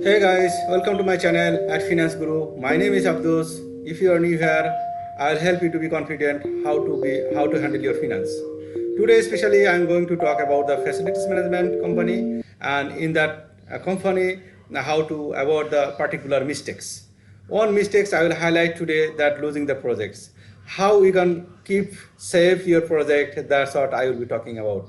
Hey guys, welcome to my channel at Finance Guru. My name is Abdus. If you are new here, I'll help you to be confident how to handle your finance. Today especially I'm going to talk about the facilities management company, and in that company how to avoid the particular mistakes. One mistakes I will highlight today, that losing the projects. How we can keep safe your project, that's what I will be talking about.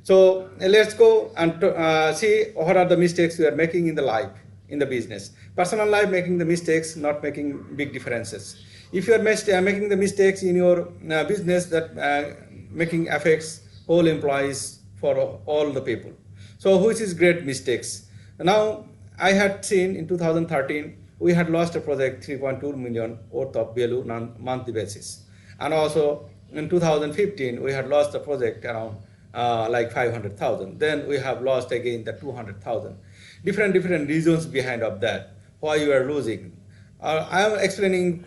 So let's go and see what are the mistakes we are making in the life, in the business. Personal life, making the mistakes, not making big differences. If you are making the mistakes in your business, that making affects whole employees for all the people. So which is great mistakes. Now I had seen in 2013 we had lost a project 3.2 million worth of value on monthly basis, and also in 2015 we had lost a project around like 500,000. Then we have lost again the 200,000. Different reasons behind of that, why you are losing. I am explaining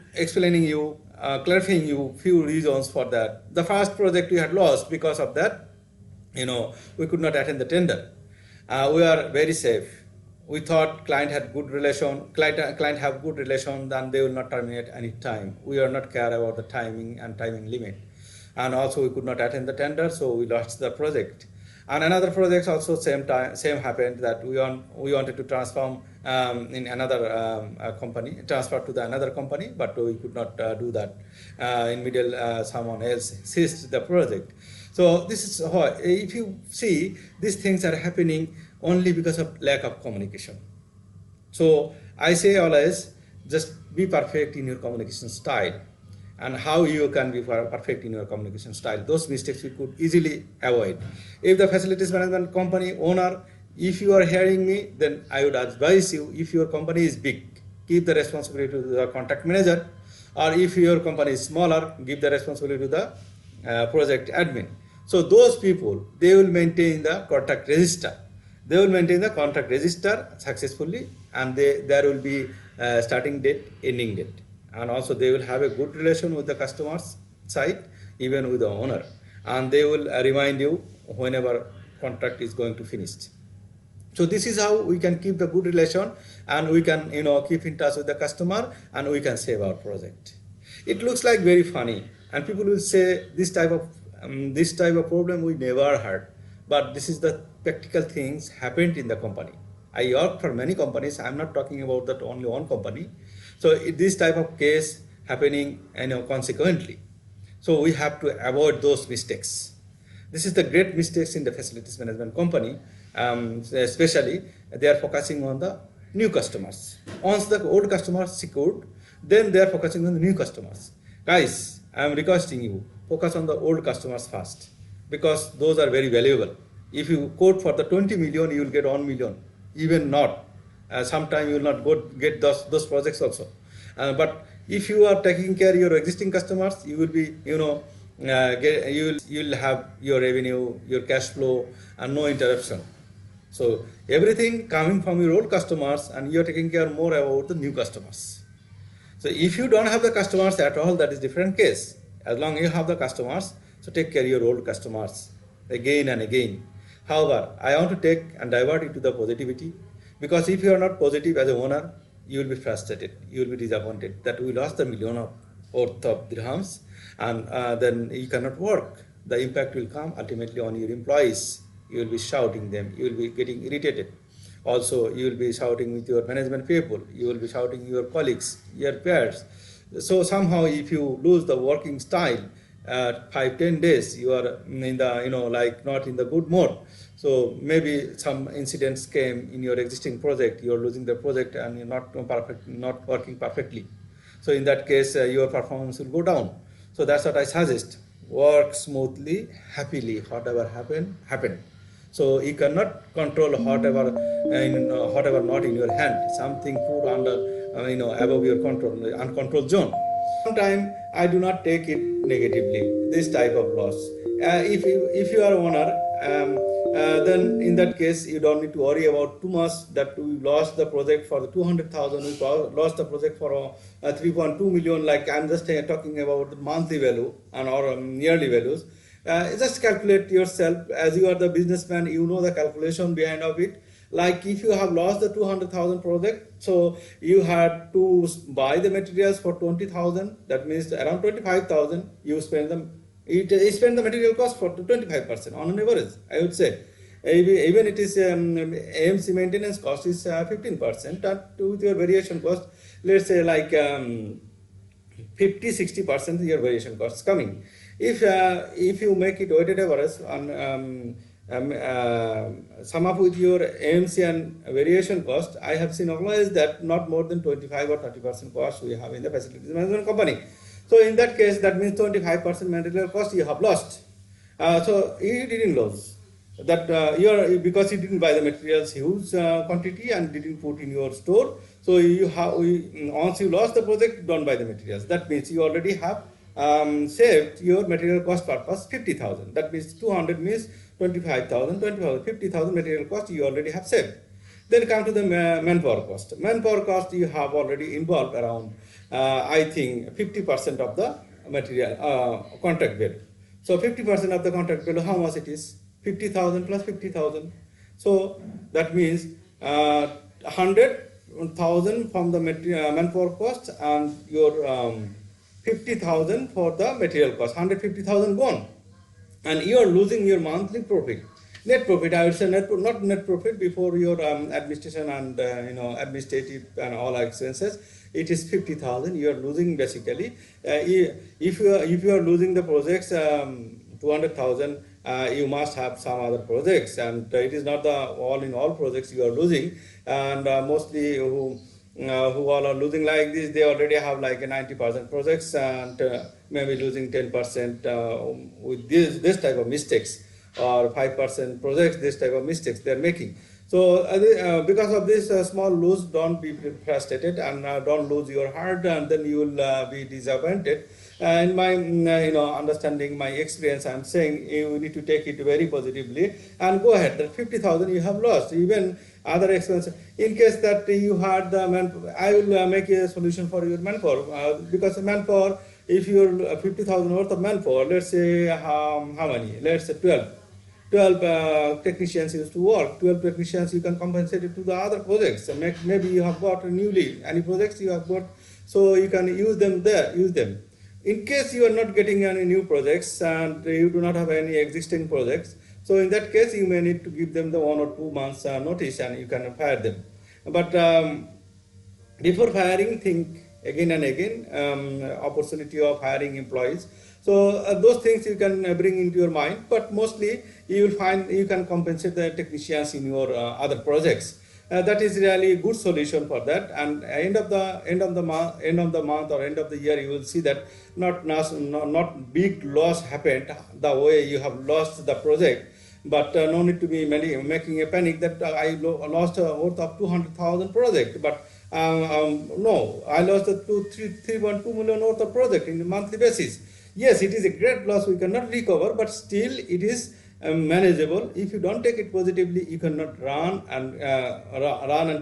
you, clarifying you few reasons for that. The first project we had lost because of that, we could not attend the tender. We are very safe. We thought client have good relation, then they will not terminate any time. We are not care about the timing and timing limit, and also we could not attend the tender, so we lost the project. And another project also same happened, that we wanted to transform in another company, transfer to the another company, but we could not do that. In middle, someone else seized the project. So this is how, if you see, these things are happening only because of lack of communication. So I say always, just be perfect in your communication style. And how you can be perfect in your communication style, those mistakes we could easily avoid. If the facilities management company owner, if you are hearing me, then I would advise you, if your company is big, give the responsibility to the contract manager, or if your company is smaller, give the responsibility to the project admin. So those people, they will maintain the contract register. They will maintain the contract register successfully, and there will be starting date, ending date, and also they will have a good relation with the customer's side, even with the owner, and they will remind you whenever contract is going to finish. So this is how we can keep the good relation, and we can keep in touch with the customer, and we can save our project. It looks like very funny, and people will say this type of problem we never heard, but this is the practical things happened in the company. I work for many companies. I'm not talking about that only one company. So this type of case happening, consequently. So we have to avoid those mistakes. This is the great mistakes in the facilities management company. Especially they are focusing on the new customers. Once the old customers secured, then they are focusing on the new customers. Guys, I am requesting you, focus on the old customers first, because those are very valuable. If you quote for the 20 million, you will get 1 million. Even not. Sometime you will not get those projects also. But if you are taking care of your existing customers, you will be, you'll have your revenue, your cash flow, and no interruption. So everything coming from your old customers, and you are taking care more about the new customers. So if you don't have the customers at all, that is different case. As long as you have the customers, so take care of your old customers again and again. However, I want to take and divert it to the positivity, because if you are not positive as a owner, you will be frustrated, you will be disappointed that we lost the million of worth of dirhams, and then you cannot work. The impact will come ultimately on your employees. You will be shouting them, you will be getting irritated. Also, you will be shouting with your management people, you will be shouting your colleagues, your peers. So somehow if you lose the working style, 5-10 days you are in the like not in the good mode. So maybe some incidents came in your existing project, you are losing the project, and you're not working perfectly. So in that case, your performance will go down. So that's what I suggest: work smoothly, happily. Whatever happened. So you cannot control whatever whatever not in your hand. Something put under above your control, uncontrolled zone. Sometimes I do not take it negatively, this type of loss. If you are owner, then in that case you don't need to worry about too much that we lost the project for the 200,000, we lost the project for 3.2 million. Like I'm just talking about the monthly value and or yearly values. Just calculate yourself, as you are the businessman, you know the calculation behind of it. Like if you have lost the 200,000 project, so you had to buy the materials for 20,000. That means around 25,000. You spend them. You spend the material cost for 25% on an average, I would say. Even it is AMC maintenance cost is 15%, and with your variation cost, let's say like 50-60% your variation costs coming. If you make it weighted average on sum up with your AMC and variation cost, I have seen always that not more than 25 or 30% cost we have in the facilities management company. So in that case, that means 25% material cost you have lost. So you didn't lose. That because you didn't buy the materials huge quantity and didn't put in your store. So you have once you lost the project, don't buy the materials. That means you already have saved your material cost purpose 50,000. That means 200 means 25,000, 50,000 material cost you already have saved. Then come to the manpower cost. Manpower cost you have already involved around I think 50% of the material contract value. So 50% of the contract value, how much it is? 50,000 plus 50,000. So that means 100,000 from the manpower cost and your 50,000 for the material cost. 150,000 gone, and you are losing your monthly profit. Net profit, I would say not net profit before your administration and administrative and all expenses. It is 50,000. You are losing basically. If you are losing the projects 200,000. You must have some other projects, and it is not the all in all projects you are losing. And mostly who all are losing like this, they already have like a 90% projects, and maybe losing 10% with this type of mistakes, or 5% projects, this type of mistakes they are making. So because of this small lose, don't be frustrated, and don't lose your heart, and then you will be disappointed. In my understanding, my experience, I'm saying you need to take it very positively and go ahead. That 50,000 you have lost, even other expenses. In case that you had the manpower, I will make a solution for your manpower, because manpower, if you're 50,000 worth of manpower, let's say how many? Let's say 12 technicians used to work. 12 technicians you can compensate it to the other projects. Maybe you have got newly any projects you have got, so you can use them there. Use them. In case you are not getting any new projects and you do not have any existing projects, so in that case you may need to give them the 1 or 2 months notice, and you can fire them. But before firing, think again and again opportunity of hiring employees. So those things you can bring into your mind, but mostly you will find you can compensate the technicians in your other projects. That is really a good solution for that. And end of the month or end of the year, you will see that not big loss happened the way you have lost the project. But no need to be making a panic that I lost worth of 200,000 project. But no, I lost a 3.2 million worth of project in a monthly basis. Yes, it is a great loss. We cannot recover, but still it is manageable. If you don't take it positively, you cannot run and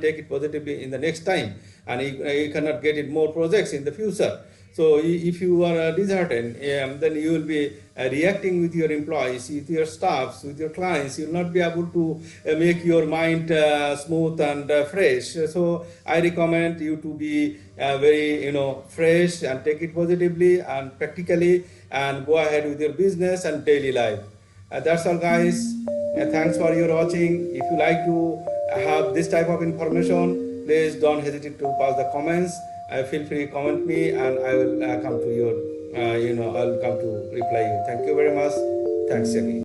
take it positively in the next time, and you cannot get it more projects in the future. So if you are disheartened, then you will be reacting with your employees, with your staffs, with your clients. You will not be able to make your mind smooth and fresh. So I recommend you to be very fresh and take it positively and practically, and go ahead with your business and daily life. That's all, guys. Thanks for your watching. If you like to have this type of information, please don't hesitate to pass the comments. Feel free to comment me, and I will come to your I'll come to reply you. Thank you very much. Thanks again.